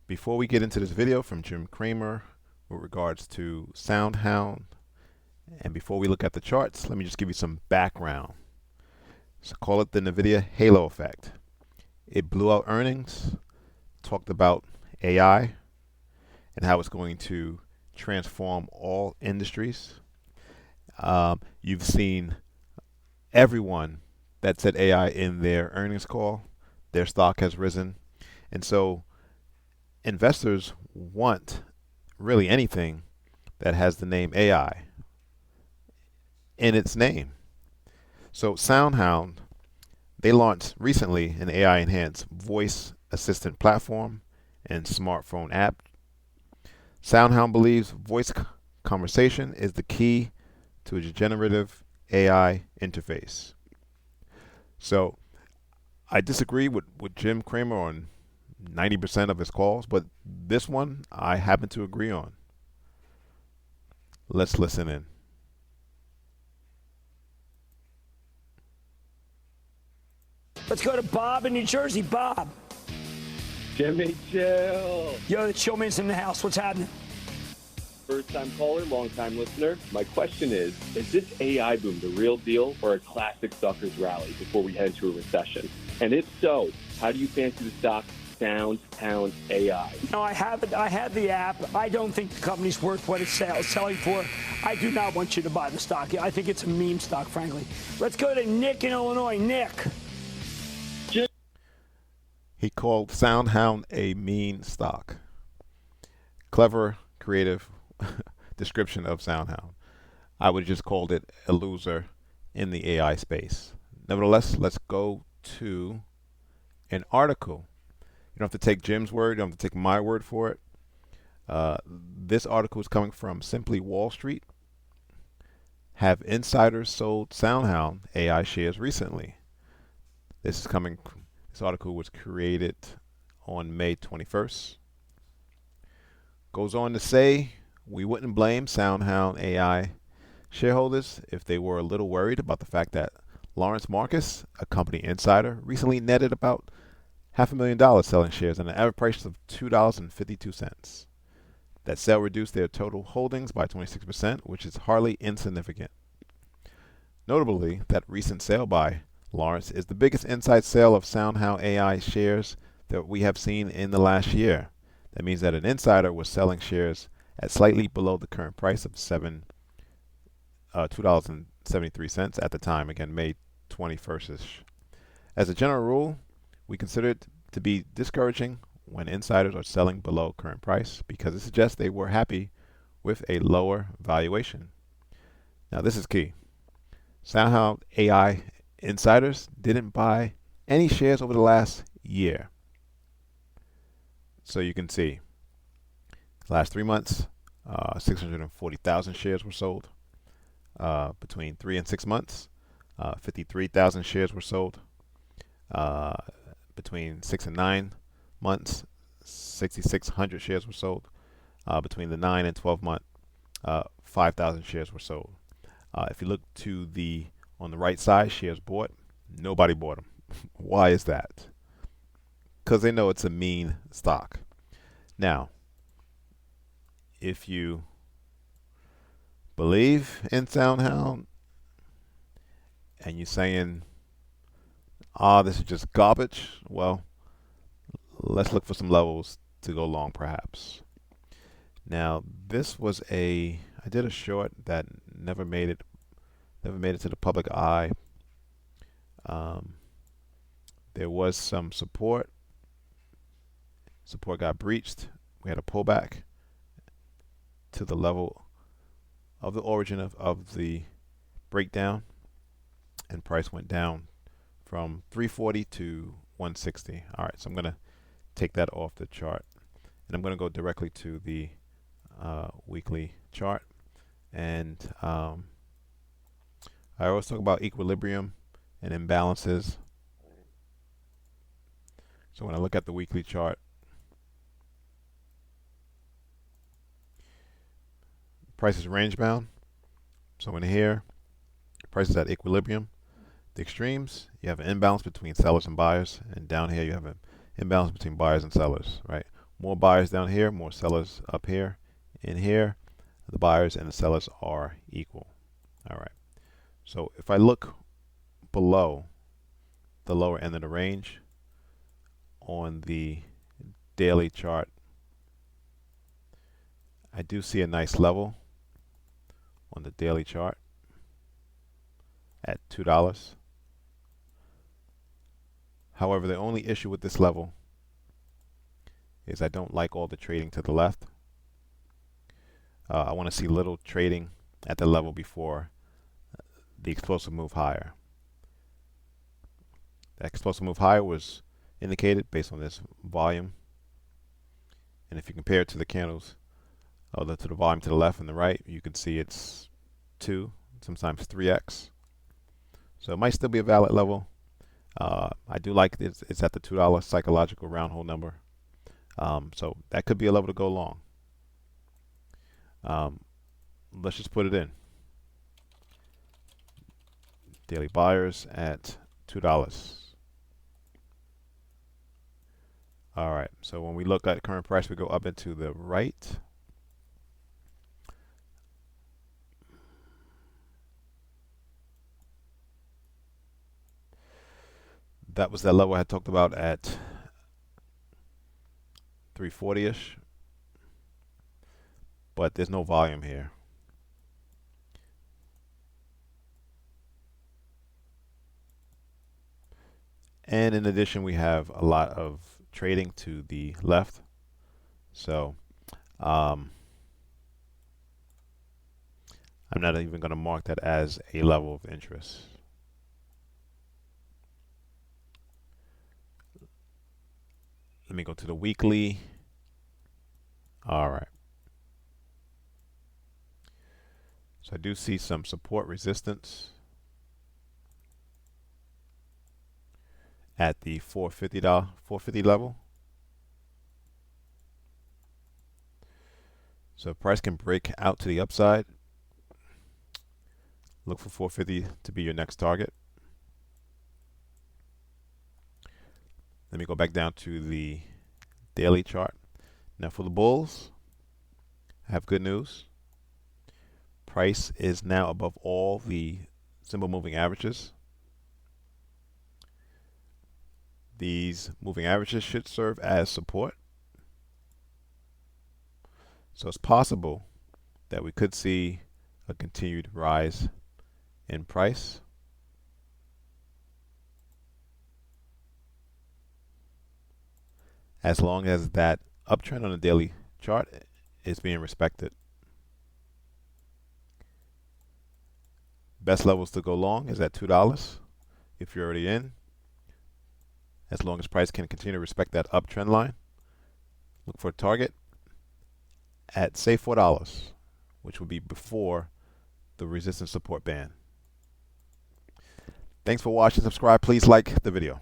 Before we get into this video from Jim Cramer with regards to Soundhound, and before we look at the charts, let me just give you some background. So call it the NVIDIA Halo effect. It blew out earnings, talked about AI and how it's going to transform all industries. You've seen everyone that said AI in their earnings call, their stock has risen. And so investors want really anything that has the name AI in its name. So Soundhound, they launched recently an AI-enhanced voice assistant platform and smartphone app. Soundhound believes voice conversation is the key to a generative AI interface. So I disagree with Jim Cramer on 90% of his calls, but this one I happen to agree on. Let's listen in. Let's go to Bob in New Jersey. Bob. Jimmy Chill. Yo, the Chillman's in the house. What's happening? First time caller, long time listener. My question is this AI boom the real deal or a classic sucker's rally before we head into a recession? And if so, how do you fancy the stock Soundhound.AI? No, I have it. I have the app. I don't think the company's worth what it's selling for. I do not want you to buy the stock. I think it's a meme stock, frankly. Let's go to Nick in Illinois. Nick. He called Soundhound a mean stock. Clever, creative description of Soundhound. I would have just called it a loser in the AI space. Nevertheless, let's go to an article. You don't have to take Jim's word. You don't have to take my word for it. This article is coming from Simply Wall Street. Have insiders sold Soundhound AI shares recently? This article was created on May 21st. Goes on to say, we wouldn't blame Soundhound AI shareholders if they were a little worried about the fact that Lawrence Marcus, a company insider, recently netted about $500,000 selling shares at an average price of $2.52. That sale reduced their total holdings by 26%, which is hardly insignificant. Notably, that recent sale by Lawrence is the biggest inside sale of Soundhound AI shares that we have seen in the last year. That means that an insider was selling shares at slightly below the current price of $2.73 at the time, again, May 21st-ish. As a general rule, we consider it to be discouraging when insiders are selling below current price because it suggests they were happy with a lower valuation. Now, this is key. Soundhound AI insiders didn't buy any shares over the last year. So you can see, last 3 months, 640,000 shares were sold. Between 3 and 6 months, 53,000 shares were sold. Between 6 and 9 months, 6,600 shares were sold. Between the 9 and 12 month, 5,000 shares were sold. If you look to on the right side, shares bought, nobody bought them. Why is that? Because they know it's a mean stock. Now, if you believe in Soundhound and you're saying, this is just garbage, well, let's look for some levels to go long perhaps. Now, this was I did a short that never made it to the public eye. There was some support. Support got breached. We had a pullback to the level of the origin of the breakdown, and price went down from 340 to 160. All right, so I'm going to take that off the chart, and I'm going to go directly to the weekly chart. And I always talk about equilibrium and imbalances. So when I look at the weekly chart, price is range bound. So in here, price is at equilibrium. The extremes, you have an imbalance between sellers and buyers, and down here you have an imbalance between buyers and sellers, right? More buyers down here, more sellers up here. In here, the buyers and the sellers are equal. All right. So if I look below the lower end of the range on the daily chart, I do see a nice level on the daily chart at $2. However, the only issue with this level is I don't like all the trading to the left. I want to see little trading at the level before the explosive move higher. The explosive move higher was indicated based on this volume. And if you compare it to the candles, to the volume to the left and the right, you can see it's 2, sometimes 3x. So it might still be a valid level. I do like this. It's at the $2 psychological round hole number. So that could be a level to go long. Let's just put it in. Daily buyers at $2. All right, so when we look at current price, we go up and to the right. That was that level I had talked about at 340-ish, but there's no volume here. And in addition, we have a lot of trading to the left. So I'm not even going to mark that as a level of interest. Let me go to the weekly. All right. So I do see some support resistance at the $450 level. So if price can break out to the upside, look for 450 to be your next target. Let me go back down to the daily chart. Now for the bulls, I have good news. Price is now above all the simple moving averages. These moving averages should serve as support. So it's possible that we could see a continued rise in price. As long as that uptrend on the daily chart is being respected. Best levels to go long is at $2 if you're already in. As long as price can continue to respect that uptrend line, look for a target at say $4, which would be before the resistance support band. Thanks for watching. Subscribe. Please like the video.